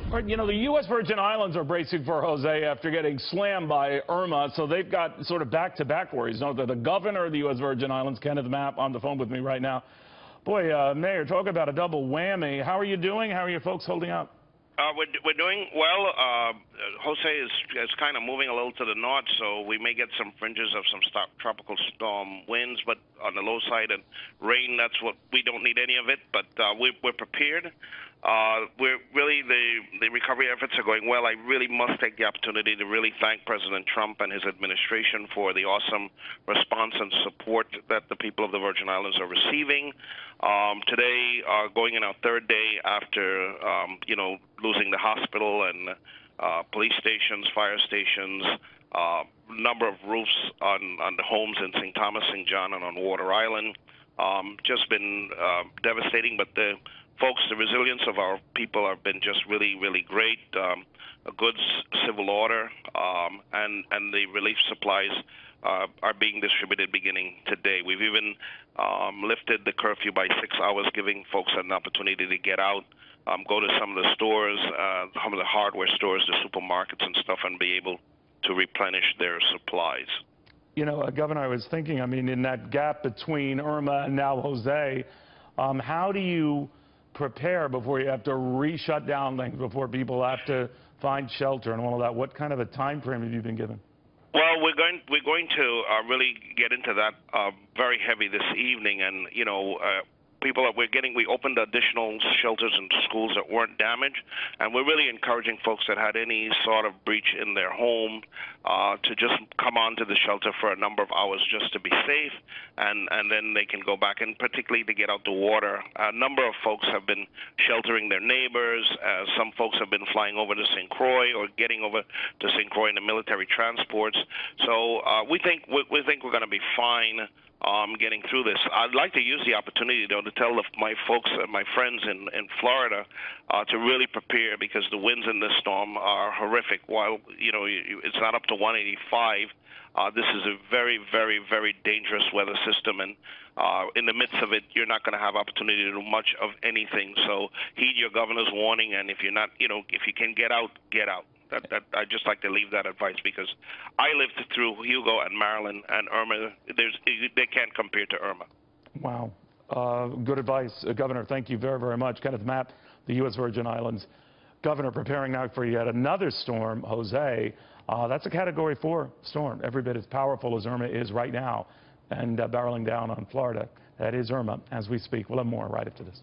All right, you know, the U.S. Virgin Islands are bracing for Jose after getting slammed by Irma, so they've got sort of back-to-back worries. You know, the governor of the U.S. Virgin Islands, Kenneth Mapp, on the phone with me right now. Boy, Mayor, talk about a double whammy. How are you doing? How are your folks holding up? We're doing well. Jose is kind of moving a little to the north, so we may get some fringes of some tropical storm winds, but on the low side, and rain, that's what we don't need any of it, but we're prepared. We're really, the recovery efforts are going well. I really must take the opportunity to really thank President Trump and his administration for the awesome response and support that the people of the Virgin Islands are receiving. Today, going in our third day after, losing the hospital and police stations, fire stations, number of roofs on the homes in St. Thomas, St. John, and on Water Island. Just been devastating, but the folks, the resilience of our people have been just really, really great. A good civil order, and the relief supplies are being distributed beginning today. We've even lifted the curfew by 6 hours, giving folks an opportunity to get out, go to some of the stores, some of the hardware stores, the supermarkets and stuff, and be able to replenish their supplies. You know, Governor, I was thinking, I mean, in that gap between Irma and now Jose, how do you prepare before you have to re-shut down things, before people have to find shelter and all of that? What kind of a time frame have you been given? Well, we're going to really get into that very heavy this evening, and we opened additional shelters and schools that weren't damaged, and we're really encouraging folks that had any sort of breach in their home to just come onto the shelter for a number of hours just to be safe, and then they can go back, and particularly to get out the water. A number of folks have been sheltering their neighbors. Some folks have been flying over to St. Croix or getting over to St. Croix in the military transports. So we think we're going to be fine getting through this. I'd like to use the opportunity, though, to tell my folks, my friends in Florida, to really prepare, because the winds in this storm are horrific. While it's not up to 185, this is a very, very, very dangerous weather system, and in the midst of it, you're not going to have opportunity to do much of anything. So heed your governor's warning, and if you're not, if you can get out, get out. I just like to leave that advice, because I lived through Hugo and Marilyn and Irma. They can't compare to Irma. Wow. Good advice, Governor. Thank you very, very much. Kenneth Mapp, the U.S. Virgin Islands Governor, preparing now for yet another storm, Jose. That's a Category 4 storm, every bit as powerful as Irma is right now, and barreling down on Florida. That is Irma as we speak. We'll have more right after this.